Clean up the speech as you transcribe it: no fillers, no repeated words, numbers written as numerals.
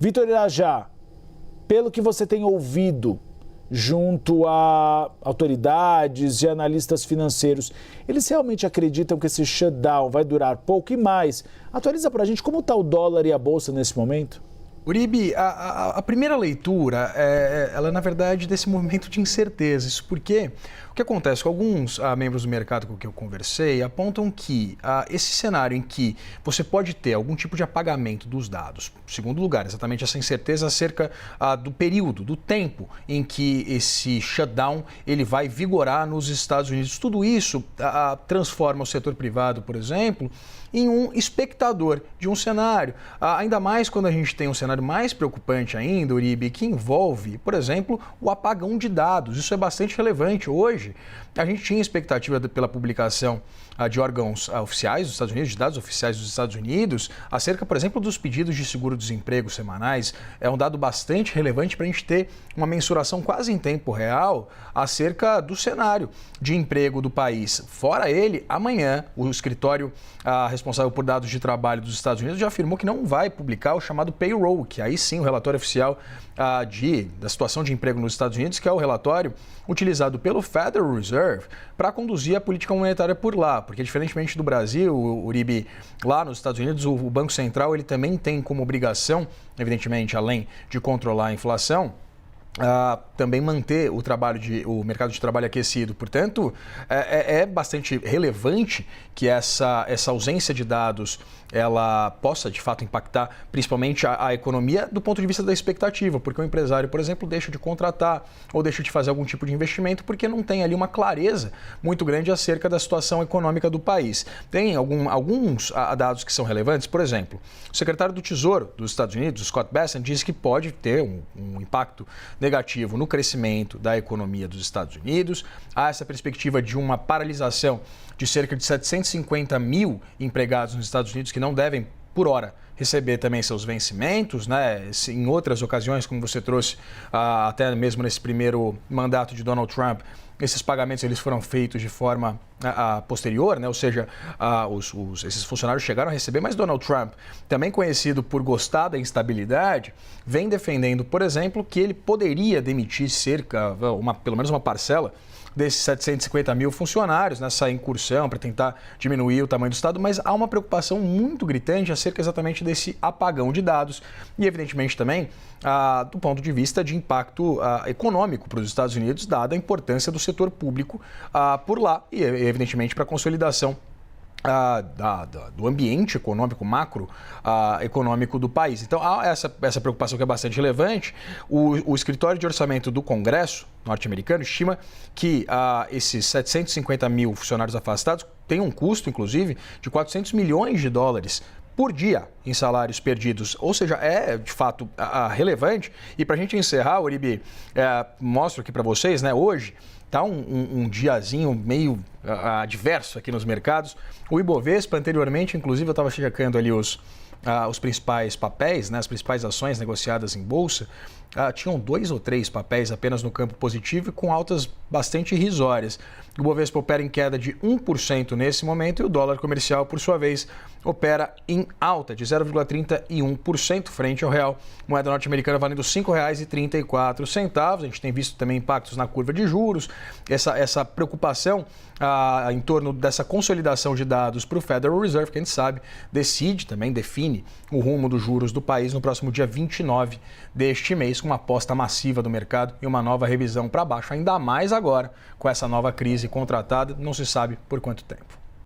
Vitor Irajá, pelo que você tem ouvido junto a autoridades e analistas financeiros, eles realmente acreditam que esse shutdown vai durar pouco? E mais, atualiza para a gente como está o dólar e a bolsa nesse momento? Uribe, a primeira leitura ela na verdade desse movimento de incerteza. Isso porque o que acontece com alguns membros do mercado com que eu conversei apontam que esse cenário em que você pode ter algum tipo de apagamento dos dados, em segundo lugar, exatamente essa incerteza acerca do período, do tempo em que esse shutdown ele vai vigorar nos Estados Unidos. Tudo isso transforma o setor privado, por exemplo, em um espectador de um cenário. Ainda mais quando a gente tem um cenário mais preocupante ainda, Uribe, que envolve, por exemplo, o apagão de dados. Isso é bastante relevante. Hoje, a gente tinha expectativa pela publicação de órgãos oficiais dos Estados Unidos, de dados oficiais dos Estados Unidos, acerca, por exemplo, dos pedidos de seguro-desemprego semanais. É um dado bastante relevante para a gente ter uma mensuração quase em tempo real acerca do cenário de emprego do país. Fora ele, amanhã, o escritório responsável por dados de trabalho dos Estados Unidos já afirmou que não vai publicar o chamado payroll, que aí sim o relatório oficial da situação de emprego nos Estados Unidos, que é o relatório utilizado pelo Federal Reserve para conduzir a política monetária por lá, porque diferentemente do Brasil, Uribe, lá nos Estados Unidos, o Banco Central ele também tem como obrigação, evidentemente, além de controlar a inflação, também manter o mercado de trabalho aquecido. Portanto, é bastante relevante que essa ausência de dados ela possa, de fato, impactar principalmente a economia do ponto de vista da expectativa, porque o empresário, por exemplo, deixa de contratar ou deixa de fazer algum tipo de investimento porque não tem ali uma clareza muito grande acerca da situação econômica do país. Tem alguns dados que são relevantes, por exemplo, o secretário do Tesouro dos Estados Unidos, Scott Bessent, disse que pode ter um impacto negativo no crescimento da economia dos Estados Unidos. Há essa perspectiva de uma paralisação de cerca de 750 mil empregados nos Estados Unidos que não devem, por hora, receber também seus vencimentos, né? Em outras ocasiões, como você trouxe, até mesmo nesse primeiro mandato de Donald Trump, esses pagamentos eles foram feitos de forma posterior, né? Ou seja, esses funcionários chegaram a receber, mas Donald Trump, também conhecido por gostar da instabilidade, vem defendendo, por exemplo, que ele poderia demitir pelo menos uma parcela desses 750 mil funcionários nessa incursão para tentar diminuir o tamanho do Estado, mas há uma preocupação muito gritante acerca exatamente desse apagão de dados e, evidentemente, também do ponto de vista de impacto econômico para os Estados Unidos, dada a importância do setor público por lá e, evidentemente, para a consolidação do ambiente econômico, macroeconômico do país. Então, há essa preocupação que é bastante relevante. O escritório de orçamento do Congresso norte-americano estima que esses 750 mil funcionários afastados têm um custo, inclusive, de 400 milhões de dólares por dia em salários perdidos, ou seja, é de fato relevante. E para a gente encerrar, Uribe, mostro aqui para vocês, né, hoje está um diazinho meio adverso aqui nos mercados. O Ibovespa, anteriormente, inclusive, eu estava checando ali os principais papéis, né, as principais ações negociadas em bolsa, tinham 2 ou 3 papéis apenas no campo positivo e com altas bastante irrisórias. O Ibovespa opera em queda de 1% nesse momento e o dólar comercial, por sua vez, opera em alta de 0,31% frente ao real. Moeda norte-americana valendo R$ 5,34. A gente tem visto também impactos na curva de juros, essa preocupação em torno dessa consolidação de dados para o Federal Reserve, que a gente sabe, define o rumo dos juros do país no próximo dia 29 deste mês, com uma aposta massiva do mercado e uma nova revisão para baixo, ainda mais agora com essa nova crise contratada, não se sabe por quanto tempo.